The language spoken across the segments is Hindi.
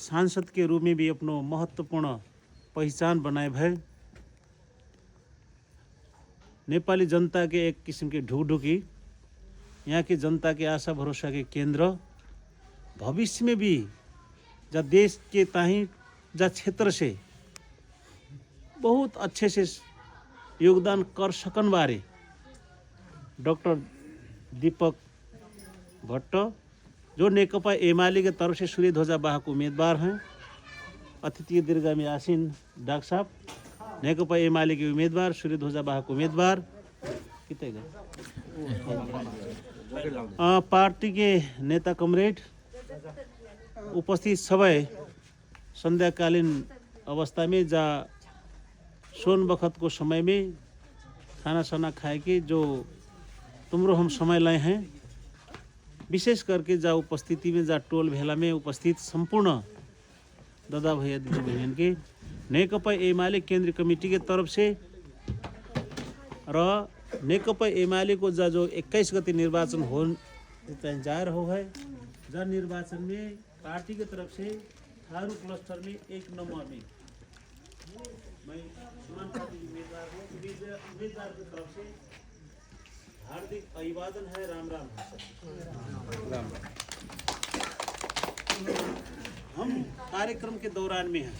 सांसद के रूप में भी अपनो महत्वपूर्ण पहचान बनाए भए नेपाली जनता के एक किस्म के ढुकढुकी, यहाँ की जनता के आशा भरोसा के केंद्र, भविष्य में भी जा देश के ताही जा क्षेत्र से बहुत अच्छे से योगदान कर सकन बारे डॉक्टर दीपक भट्ट जो नेकपा एमाले के तरफ से सूर्य ध्वजा वाहक उम्मीदवार हैं, अतिथि दीर्घा में आसीन डॉक्टर साहब नेकपा एमाले के उम्मीदवार, सूर्य ध्वजा वाहक उम्मीदवार कितने गए पार्टी के नेता कमरेड उपस्थित सबै संध्याकालीन अवस्था में जा सोन बखत को समय में खाना साना खाए के जो तुमरो हम समय लाए हैं, विशेष करके जा उपस्थिति में जा टोल भेला में उपस्थित संपूर्ण दादा भैया दीदी बहन के नेकपा एमाले केंद्रीय कमेटी के तरफ से र नेकपा एमाले को जा जो 21 गति निर्वाचन हो जा रहा है, जा निर्वाचन में पार्टी के तरफ से थारू क्लस्टर में 1 नंबर में मैं समानुपातिक उम्मीदवार हूँ। उम्मीदवार की तरफ से हार्दिक अभिवादन है। राम राम। हम कार्यक्रम के दौरान में हैं,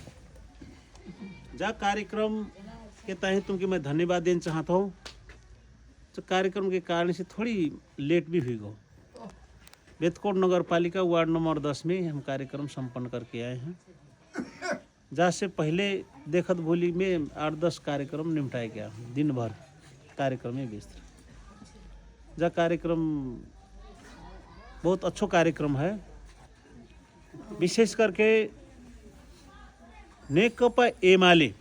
जा कार्यक्रम के तहत तुमके मैं धन्यवाद देना चाहता हूँ। तो कार्यक्रम के कारण से थोड़ी लेट भी हुई गो। बेतकोट नगर पालिका वार्ड नंबर 10 में हम कार्यक्रम संपन्न करके आए हैं। जहाँ से पहले देखत भोली में 8-10 कार्यक्रम निपटाया गया, दिन भर कार्यक्रम में व्यस्त। जहाँ कार्यक्रम बहुत अच्छा कार्यक्रम है, विशेष करके नेकपा एमाले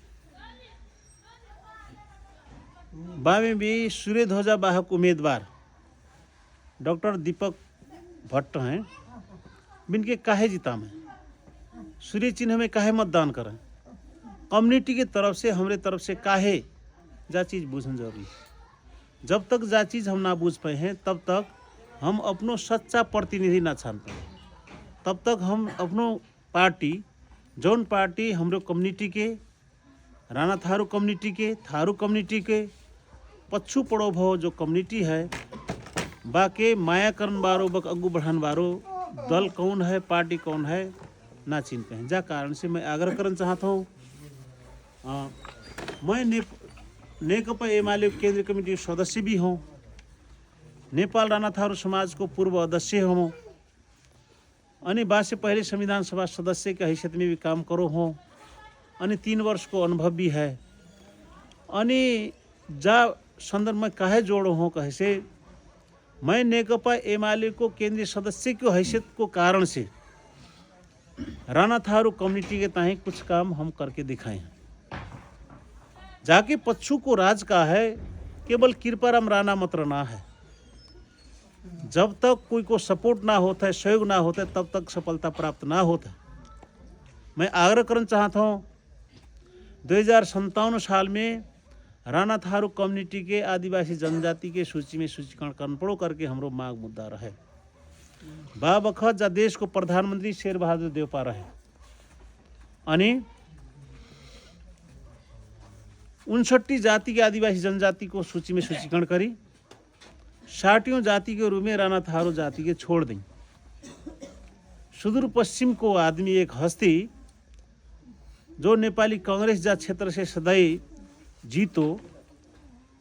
बामे भी सूर्य ध्वजा वाहक उम्मीदवार डॉक्टर दीपक भट्ट हैं, बिनके काहे जीता में सूर्य चिन्ह में काहे मतदान करें, कम्युनिटी के तरफ से हमरे तरफ से काहे जा चीज़ बूझना जरूरी है। जब तक जा चीज़ हम ना बूझ पाए हैं तब तक हम अपनो सच्चा प्रतिनिधि ना छान पाए, तब तक हम अपनो पार्टी जौन पार्टी हमरो कम्युनिटी के राणा थारू कम्युनिटी के पच्छु पड़ो भो जो कम्युनिटी है बाके माया करन बारो बक अग्गू बढ़ान बारो दल कौन है, पार्टी कौन है ना चिन पाए। जा कारण से मैं आग्रह करना चाहता हूँ, मैं नेकपा एमाले केंद्रीय कमेटी सदस्य भी हूँ, नेपाल राणा थारू समाज को पूर्व अध्यक्ष हूँ, अनि बाद से पहले संविधान सभा सदस्य के हैसियत में भी काम करो हूँ, अनि 3 वर्ष को अनुभव भी है। अनि जा संदर्भ में काहे जोड़ो हूँ कहे से मैं नेकपा एमाले को केंद्रीय सदस्य की हैसियत को कारण से राणा थारू कम्युनिटी के ताहीं कुछ काम हम करके दिखाए हैं। जाके पच्छु को राज का है केवल कृपाराम राणा मात्र ना है। जब तक कोई को सपोर्ट ना होता है, सहयोग ना होता है, तब तक सफलता प्राप्त ना होता है। मैं आग्रह करना चाहता हूँ 2057 साल में राणा थारू कम्युनिटी के आदिवासी जनजाति के सूची में सूचीकरण करपड़ो करके हमरो मांग मुद्दा रहे। बा बखत जा देश को प्रधानमंत्री शेर बहादुर देवपा रहे, अनि 59 जाति के आदिवासी जनजाति को सूची में सूचीकरण करी, 60 जाति के रूप में राणा थारू जाति के छोड़ दी। सुदूर पश्चिम को आदमी एक हस्ती जो नेपाली कांग्रेस जा क्षेत्र से सदैव जीतो,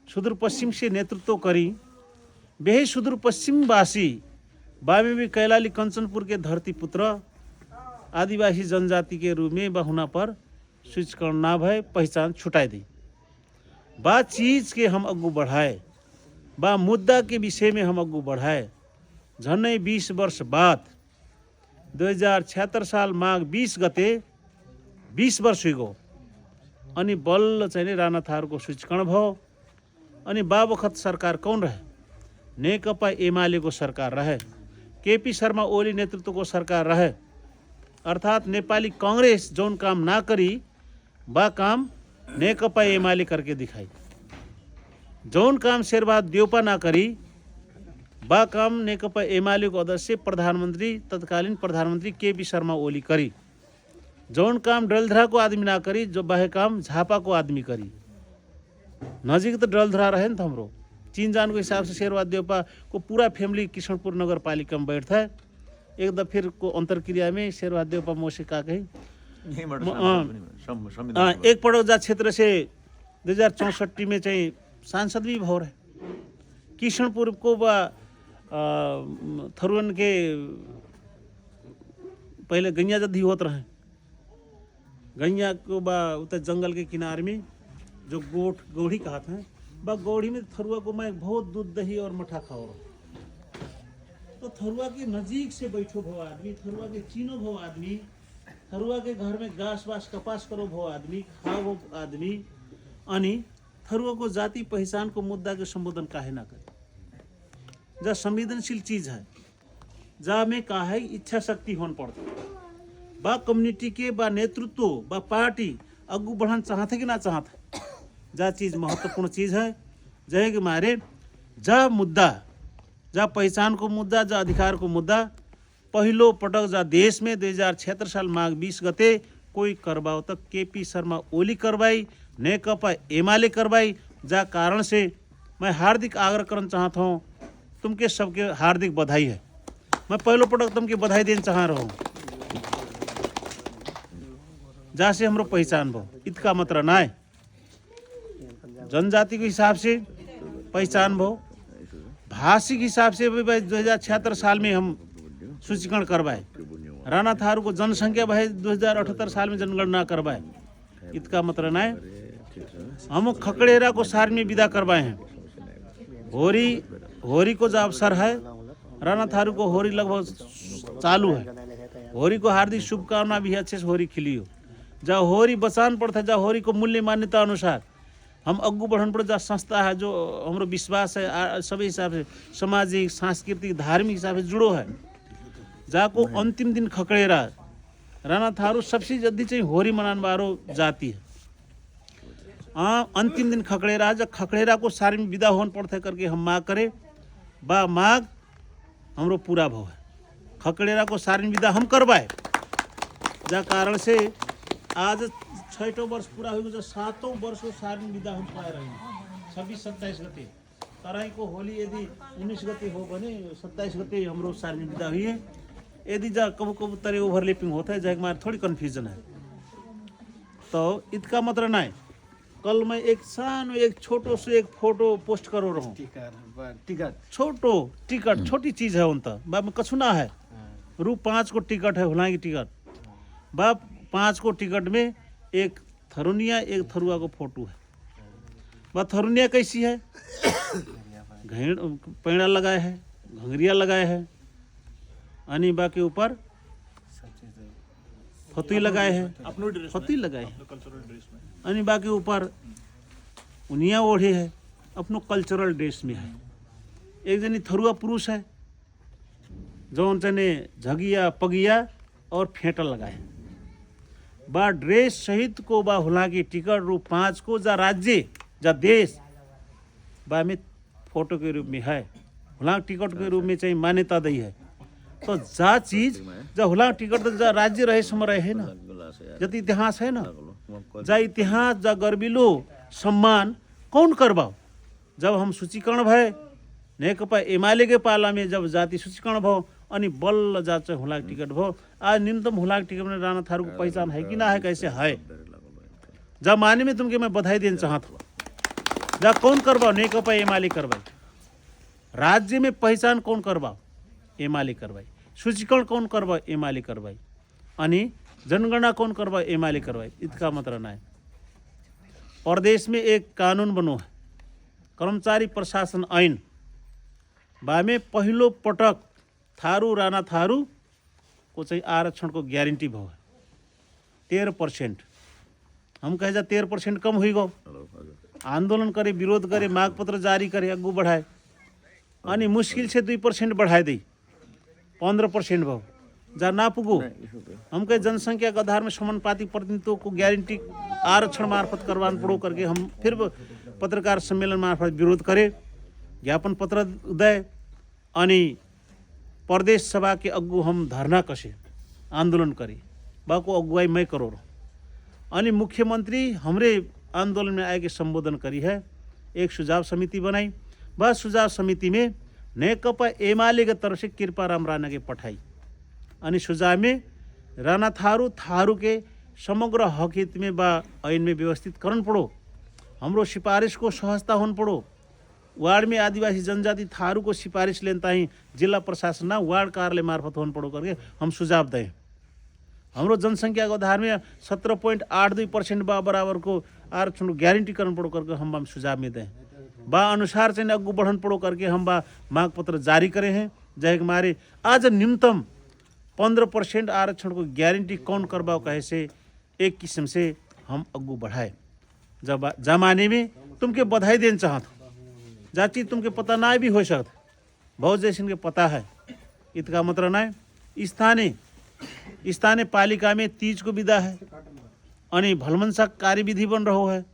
सुदूर पश्चिम से नेतृत्व करी, वही सुदूर पश्चिम वासी बामे भी कैलाली कंचनपुर के धरती पुत्र आदिवासी जनजाति के रूप में बहुना पर सूचीकरण ना भय पहचान छुटाई दी। बा चीज़ के हम अग्गू बढ़ाए, बा मुद्दा के विषय में हम अग्गू बढ़ाए। झन्नै 20 वर्ष बाद 2076 साल माघ 20 गते 20 वर्ष हुई अनि बल्ल चाहिँ राणा थारूको सूचीकरण भयो। अनि बा बखत सरकार कौन रहे, नेकपा एमाले को सरकार रहे, केपी शर्मा ओली नेतृत्व को सरकार रहे। अर्थात नेपाली कांग्रेस जौन काम ना करी बा काम नेकपा एमाले करके दिखाई, जौन काम शेरबहादुर देवपा ना करी बा काम नेकपा एमाले को अध्यक्ष प्रधानमंत्री तत्कालीन प्रधानमंत्री केपी शर्मा ओली करी। जौन काम डलधरा को आदमी ना करी, जो वह काम झापा को आदमी करी। नजीक तो डलधरा रहे न हमरो चीन जान को हिसाब से शेरवा देवपा को पूरा फैमिली किशनपुर नगर पालिका में बैठता है। एक दफा फिर को अंतरक्रिया में शेरवा देवपा मोसे का कही एक पड़ोजा क्षेत्र से 2064 में चाहिए सांसद भी भव रहे। किशनपुर को बा थरुवन के पहले गैया जद्दी होत रहे। गैया को बा उतर जंगल के किनारे में जो गोढ़ी कहते हैं, बा गोढ़ी में थरुआ को मैं बहुत दूध दही और मठा खाओ। तो थरुआ के नजीक से बैठो भो आदमी, थरुआ के चीनो भो आदमी, थरुआ के घर में घास वास कपास करो भो आदमी, खाओ भो आदमी, अनि थरुआ को जाति पहचान को मुद्दा के संबोधन काहे ना करे। जहाँ संवेदनशील चीज है, जहाँ में का है इच्छा शक्ति होन पड़ती, बा कम्युनिटी के बा नेतृत्व बा पार्टी अगू बढ़ान चाहते कि ना चाहते, जा चीज महत्वपूर्ण चीज है। जय के मारे जा मुद्दा, जा पहचान को मुद्दा, जा अधिकार को मुद्दा पहलो पटक जा देश में 2076 साल माघ 20 गते कोई करवाओ तक केपी शर्मा ओली करवाई, नेकपा एमाले करवाई। जा कारण से मैं हार्दिक आग्रह करना चाहता हूँ, तुमके सबके हार्दिक बधाई है। मैं पहलो पटक तुमके बधाई देना चाह रहा हूँ, जहाँ से हमरो पहचान भो। इसका मतलब ना है जनजाति के हिसाब से पहचान भो, भाषिक हिसाब से भी 2076 साल में हम सूचीकरण करवाए। राणा थारू को जनसंख्या भाई 2078 साल में जनगणना करवाए। इसका मतलब ना है हम खकड़ेरा को सार में विदा करवाए हैं। होरी को जो अवसर है, राणा थारू को होरी लगभग चालू है। होरी को हार्दिक शुभकामना भी है, अच्छे से होरी खिली हो। जहाँ होरी बचान पड़ता है, जहाँ होरी को मूल्य मान्यता अनुसार हम अग्गू बढ़न पड़े, जहाँ संस्था है जो हमारो विश्वास है सभी हिसाब से सामाजिक सांस्कृतिक धार्मिक हिसाब से जुड़ो है, जहाँ को अंतिम दिन खकड़ेरा राणा थारू सबसे जल्दी चाहिए होरी मनान वारो जाती है। अंतिम दिन खकड़ेरा, जब खकड़ेरा को सारे में विदा होन पड़ता है करके हम मांग करे, बा मांग हमरो पूरा भव है। खकड़ेरा को सारे में विदा हम करवाए, जा कारण से आज 6ठो वर्ष पूरा हो गया। 7वां वर्ष को सारी विदा हम पाए रहे हैं 26-27 गते। तराई को होली यदि 19 गते हो बने 27 गते हमरो सारी विदा हुई है। यदि जा कब कब तरह ओवरलैपिंग होता है, जाए हमारे थोड़ी कन्फ्यूजन है। तो इसका मतलब ना है कल मैं एक छोटो से एक फोटो पोस्ट करो रहूँ, टिकट छोटी चीज है उनता बाप में कछु ना है। रू 5 को टिकट है, हुला की टिकट बाप 5 को टिकट में एक थरुनिया एक थरुआ को फोटो है। वह थरुनिया कैसी है, पेड़ा लगाए है, घंगरिया लगाए है, अनि बाकी ऊपर फतुई लगाए है, फतुई लगाए है, अनि बाकी ऊपर उनिया ओढ़े है, अपनो कल्चरल ड्रेस में है। एक जनी थरुआ पुरुष है जो उनने झगिया पगिया और फेंटा लगाए बा ड्रेस सहित को बा हुला की टिकट रू 5 को जा राज्य जा देश बा में फोटो के रूप में है, हुला टिकट के रूप में चाहिए मान्यता दी है। तो जा चीज जा हुला टिकट जा राज्य रहे समय रहे है ना, जब इतिहास है ना, जा इतिहास जा गर्बिलो सम्मान कौन करवाओ। जब हम सूचीकरण भय नेकपा एमाले के पाला में जब जाति सूचीकरण भो अनि बल्ल जात हुला टिकट भो। आज न्यूनतम हुला टिकट में राणा थारू को पहचान है कि ना है, कैसे है। जब माने में तुमके मैं बधाई देना चाहता हूँ। जब कौन करवाओ, नेकपा एमाले करवाई। राज्य में पहचान कौन करवाओ, एमाले करवाई। सूचीकरण कौन करवाओ, एमाले करवाई। अनि जनगणना कौन करवाओ, एमाले करवाई। इसका मतलब ना है प्रदेश में एक कानून बनो है, कर्मचारी प्रशासन ऐन बामे पहलो पटक थारू राणा थारू को चाहिए आरक्षण को गारंटी भाव है 13%। हम कहे जा 13% कम हुई गो, आंदोलन करे, विरोध करे, मांग पत्र जारी करे, अग्गू बढ़ाए, अनि मुश्किल से 2% बढ़ाए दी 15% भाव जा ना पुगो। हम कहे जनसंख्या के आधार में समानुपातिक प्रतिनिधित्व को गारंटी आरक्षण मार्फत करवान पड़ो करके हम फिर पत्रकार सम्मेलन मार्फत विरोध करे, ज्ञापन पत्र दे, अनि प्रदेश सभा के अग्गू हम धरना कसे, आंदोलन करी। बाको अगुवाई मैं करो अनि मुख्यमंत्री हमरे आंदोलन में आके संबोधन करी है। एक सुझाव समिति बनाई, वह सुझाव समिति में नेकपा एमाले के तरफ से कृपाराम राणा के पठाई अनि सुझाव में राणा थारू के समग्र हक हित में बा ऐन में व्यवस्थित करन पड़ो। हमरो सिफारिश को सहजता होन पड़ो। वार्ड में आदिवासी जनजाति थारू को सिफारिश लेता ही जिला प्रशासन ना वार्ड कार्यालय मार्फत होन पड़ो करके हम सुझाव दें। हमरो जनसंख्या को आधार में 17.82% बराबर को आरक्षण गारंटी करन पड़ो करके हम सुझाव में दें। बा अनुसार से अग्गू बढ़न पड़ो करके हम बा मांग पत्र जारी करे हैं। जय हमारे आज न्यूनतम 15% आरक्षण को गारंटी कौन करवाओ कहे से एक किस्म से हम अग्गू बढ़ाए। जब जमाने में तुमके बधाई देना चाहत जा चीज तुमके पता ना भी हो सकता, बहुत जैसे के पता है, इसका मतलब ना स्थानीय पालिका में तीज को विदा है अनि भलमनसा कार्यविधि बन रहा है।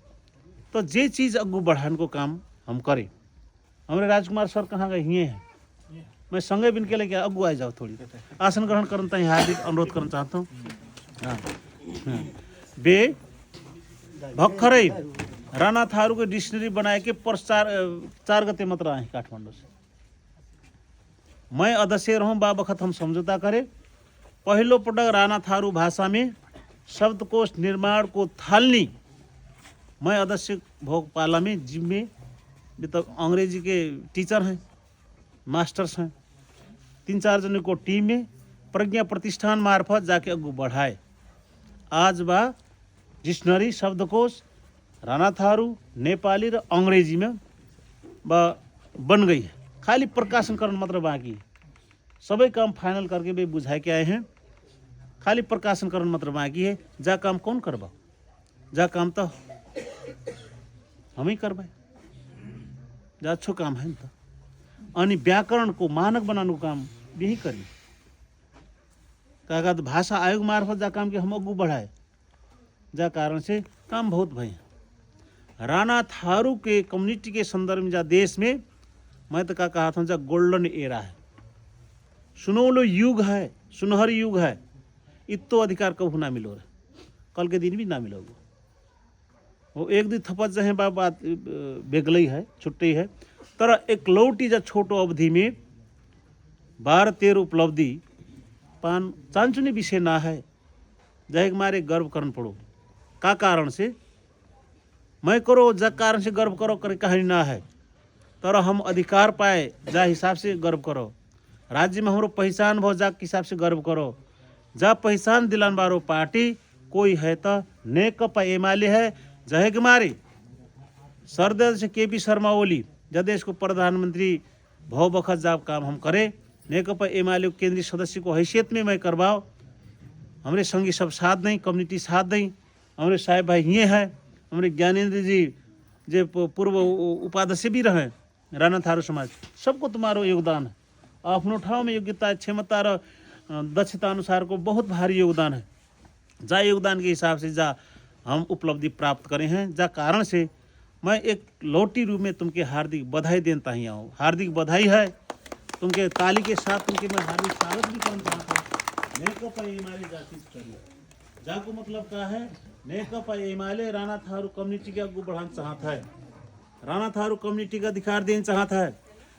तो जे चीज़ अग्गू बढ़ाने को काम हम करें। हमारे राजकुमार सर कहाँ गए हिए हैं, मैं संगे बिन के लेके अग्गू आ जाओ, थोड़ी आसन ग्रहण करना ही हार्दिक अनुरोध करना चाहता हूँ। बे भक्खरै राणा थारू को डिक्शनरी बनाए के चार गते मात्र आए काठमांडू से। मैं अध्यक्ष रहूँ बा बखत हम समझौता करें। पहलो पटक राणा थारू भाषा में शब्दकोश निर्माण को थालनी मैं अध्यक्ष भोगपाला में जिम में तो अंग्रेजी के टीचर हैं, मास्टर्स हैं, 3-4 जनों को टीम में प्रज्ञा प्रतिष्ठान मार्फत जाके अग्गू बढ़ाए। आज बा डिक्शनरी शब्दकोश राणा थारू नेपाली र अंग्रेजी में बन गई है। खाली प्रकाशन करना मात्र बाकी, सबै काम फाइनल करके भी बुझाए के आए हैं। खाली प्रकाशन करना मात्र बाकी है। जा काम कौन करवा, जा काम तो हम ही करवाए, जा अच्छो काम है तो। अनि व्याकरण को मानक बनाने को काम यही करी का भाषा आयोग मार्फत जा काम के हम अग्गू बढ़ाए। जा कारण से काम बहुत भय। राणा थारू के कम्युनिटी के संदर्भ में जा देश में मैं तो कहा था जा गोल्डन एरा है, सुनौलो युग है, सुनहरी युग है। इतो अधिकार कब ना मिलो रे, कल के दिन भी ना मिलोगे। वो एक दिन थपत जहे बात बेगलई है, छुट्टी है। तर एक लौटी जा छोटो अवधि में 12-13 उपलब्धि पान चांचुनी विषय ना है। जय मारे गर्व करन पड़ो का कारण से मैं करो, जा कारण से गर्व करो करे कहानी ना है। तर हम अधिकार पाए जा हिसाब से गर्व करो। राज्य में हमारो पहचान भो जा हिसाब से गर्व करो। जा पहचान दिलान बारो पार्टी कोई है तो नेकपा एमाले है। जय मारे सरदर्द से केपी शर्मा ओली जब देश को प्रधानमंत्री भाव बखत जाब काम हम करें। नेकपा एमाले केंद्रीय सदस्य को हैसियत में मैं करवाओ। हमारे संगी सब साथ नहीं, कम्युनिटी साथ नहीं। हमारे साहेब भाई ये हैं, हमारे ज्ञानेंद्र जी जो पूर्व उपाध्यक्ष भी रहे राणा थारू समाज, सबको तुम्हारो योगदान है। अपनो ठाव में योग्यता क्षमता और दक्षता अनुसार को बहुत भारी योगदान है। जा योगदान के हिसाब से जा हम उपलब्धि प्राप्त करे हैं। जा कारण से मैं एक लौटी रूप में तुमके हार्दिक बधाई देता ही आऊँ। हार्दिक बधाई है तुमके, ताली के साथ तुमके मैं हार्दिक स्वागत भी करना चाहता हूँ। नेकपा एमाले जाति करिए जाको मतलब क्या है, नेकपा एमाले राणा थारू कम्युनिटी के अग्गू बढ़ाना चाहता है। राणा थारू कम्युनिटी का अधिकार देना चाहता है।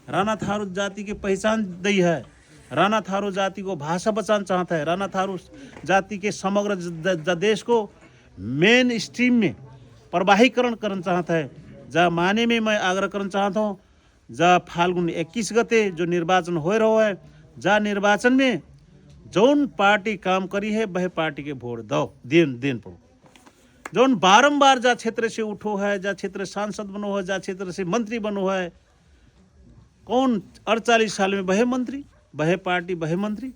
राणा थारू जाति की पहचान दी है। राणा थारू जाति को भाषा बचाना चाहता है। राणा थारू जाति के समग्र देश को मेन स्ट्रीम में प्रवाहीकरण करना चाहता है। जा माने में मैं आग्रह करना चाहता हूँ, जा फाल्गुन 21 गते जो निर्वाचन हो रहा है, जा निर्वाचन में जौन पार्टी काम करी है वह पार्टी के वोट दो देन पड़ो। जौन बारंबार जा क्षेत्र से उठो है, जा क्षेत्र सांसद बनो है, जा क्षेत्र से मंत्री बनो है, कौन 48 साल में वह मंत्री, वह पार्टी, वह मंत्री,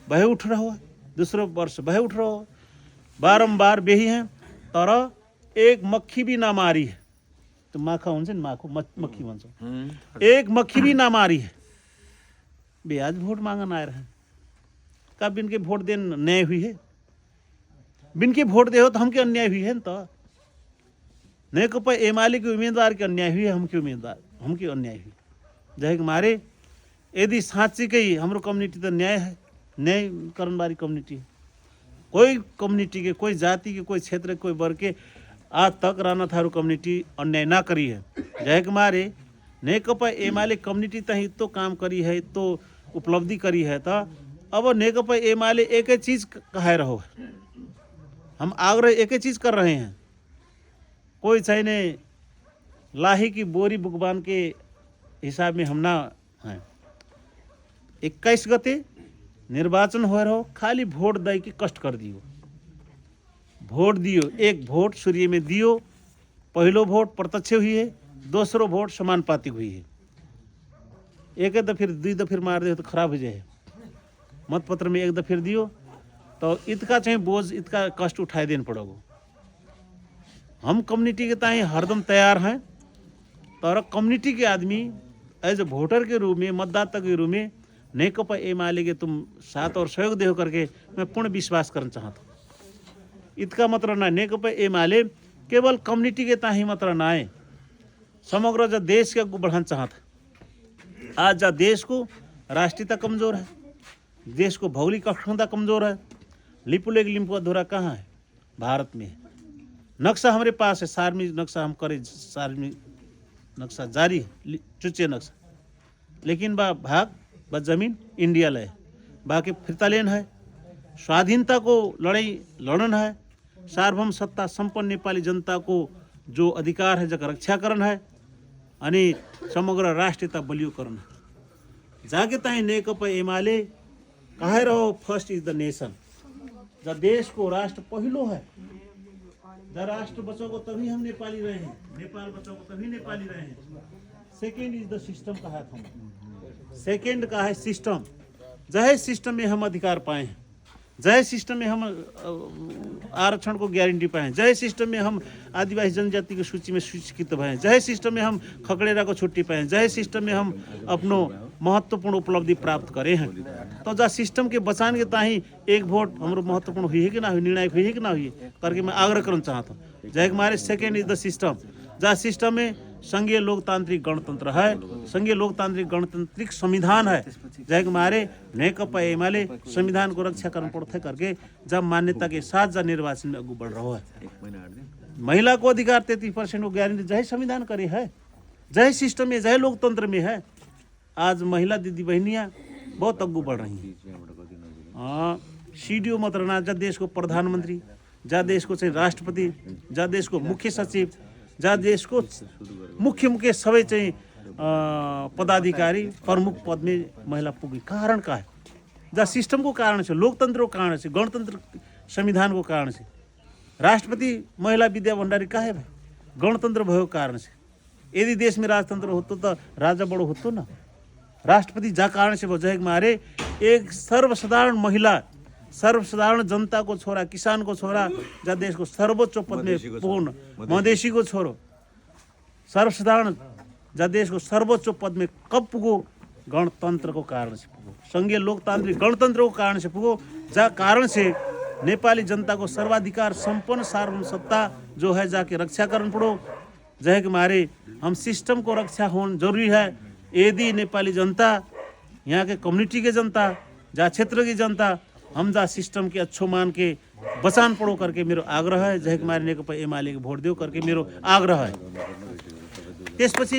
वह उठ रहा है, दूसरे वर्ष वह उठ रहा है, बारंबार बेही हैं। तर एक मक्खी भी ना मारी है तो माखा हुन्छ नि, माखो मक्खी भन्छ, एक मक्खी भी ना मारी है। बे आज वोट मांगन आए रहे का बिन के वोट देन न्याय हुई है? बिन के वोट दे हो तो हमके अन्याय हुई है न। तो नेकपा एमाले के उम्मीदवार के अन्याय हुई है, हमके उम्मीदवार हमके अन्याय हुई। जय मारे यदि साँच्चीकै हाम्रो कम्युनिटी तो न्याय है, न्याय करने वाली कम्युनिटी है। कोई कम्युनिटी के, कोई जाति के, कोई क्षेत्र के, कोई वर्ग के आज तक राणा थारू कम्युनिटी अन्याय ना करी है। जय मारे नेकपा एमाले कम्युनिटी तही तो काम करी है, तो उपलब्धि करी है। तो अब नेकपा एमाले एक ही चीज़ कहे रहो, हम आग्रह एक ही चीज़ कर रहे हैं। कोई चाहिए लाही की बोरी बुगबान के हिसाब में हम ना हैं। 21 गते निर्वाचन हो रहो, खाली वोट दे के कष्ट कर दियो, वोट दियो, एक वोट सूर्य में दियो। पहलो वोट प्रत्यक्ष हुई है, दूसरो वोट समानुपातिक हुई है। एक दफिर दुई दफिर मार दे तो खराब हो जाए। मतपत्र में एक दफिर दियो तो इतका चाहिए बोझ, इतका कष्ट उठाए देना पड़ेगा। हम कम्युनिटी के ताई हरदम तैयार हैं। तर कम्युनिटी के आदमी एज ए वोटर के रूप में, मतदाता के रूप में नेकपा एमाले के तुम साथ और सहयोग देहो करके मैं पूर्ण विश्वास करना चाहता हूँ। इतका मतलब ना नेकपा एमाले केवल कम्युनिटी के ताही मतलब ना है, समग्र जो देश के आगे बढ़ाना चाहता। आज जा देश को राष्ट्रीयता कमजोर है, देश को भौगोलिक अखंडता कमजोर है। लिपुलेख लिम्पुआ धुरा कहाँ है? भारत में है। नक्शा हमारे पास है, सार्वजनिक नक्शा हम करे, सार्वजनिक नक्शा जारी है, चुचे नक्शा, लेकिन भाग जमीन इंडिया ले, बाकी फिरता लेन है। स्वाधीनता को लड़ाई लड़न है। सार्वभौम सत्ता संपन्न नेपाली जनता को जो अधिकार है जगह रक्षाकरण है अनि समग्र राष्ट्रियता बलियोकरण है। जाके ताई नेकपा एमाले कहे रहो फर्स्ट इज द नेशन। जब देश को राष्ट्र पहिलो है, जब राष्ट्र बचोगे तभी हम नेपाली रहे हैं, नेपाल बचोगे तभी नेपाली रहे हैं। सेकेंड इज द सिस्टम कहा था, सेकेंड का है सिस्टम। जय सिस्टम में हम अधिकार पाए हैं, जय सिस्टम में हम आरक्षण को गारंटी पाए, जय सिस्टम में हम आदिवासी जनजाति की सूची में सूचीकृत भए, जय सिस्टम में हम खकड़ेरा को छुट्टी पाए, जय सिस्टम में हम अपनो महत्वपूर्ण उपलब्धि प्राप्त करे हैं। तो जा सिस्टम के बचाने के ताही एक वोट हमारो महत्वपूर्ण हुई है कि ना हुई, निर्णायक हुई है कि ना हुई करके मैं आग्रह करना चाहता हूँ। जय Kumar second is the system. जा सिस्टम में संघीय लोकतांत्रिक गणतंत्र है, संघीय लोकतांत्रिक गणतांत्रिक संविधान है। जय कुमारे नेकपा एमाले संविधान को रक्षा करना पड़ता करके जब मान्यता के साथ जब निर्वाचन में आगे बढ़ रहा है। महिला को अधिकार 33% को गारंटी जय संविधान करे है, जय सिस्टम में, जय लोकतंत्र में है। आज महिला दीदी बहनियाँ बहुत आगे बढ़ रही हैं। सीडीओ मत रहना, जब देश को प्रधानमंत्री, जब देश को राष्ट्रपति, जब देश को मुख्य सचिव, जहाँ देश को मुख्य सबै चाहिँ पदाधिकारी प्रमुख पद में महिला पुगी। कारण का है? जहाँ सिस्टम को कारण से, लोकतंत्र को कारण से, गणतंत्र संविधान को कारण से। राष्ट्रपति महिला विद्या भण्डारी का है भाई? गणतंत्र भएको कारण से। यदि देश में राजतंत्र होतो तो राजा बड़ो होतो ना। राष्ट्रपति जा कारण से जय मारे एक सर्वसाधारण महिला, सर्वसाधारण जनता को छोरा, किसान को छोरा, जहाँ देश को सर्वोच्च पद में पूर्ण, मधेसी को छोरो, सर्वसाधारण जहाँ देश को सर्वोच्च पद में कब पुगो? गणतंत्र को कारण से पुगो, संघीय लोकतांत्रिक गणतंत्र को कारण से पुगो। जहाँ कारण से नेपाली जनता को सर्वाधिकार संपन्न सार्वभौम सत्ता जो है जाके रक्षा करना पड़ो। जय के मारे हम सिस्टम को रक्षा होना जरूरी है। यदि नेपाली जनता, यहाँ के कम्युनिटी के जनता, जहाँ क्षेत्र की जनता हम जा सिस्टम के अच्छो मान के बचान पड़ो करके मेरो आग्रह है। जय कुमार नेकपा एमाले के भोट देव करके मेरो आग्रह है। त्यसपछि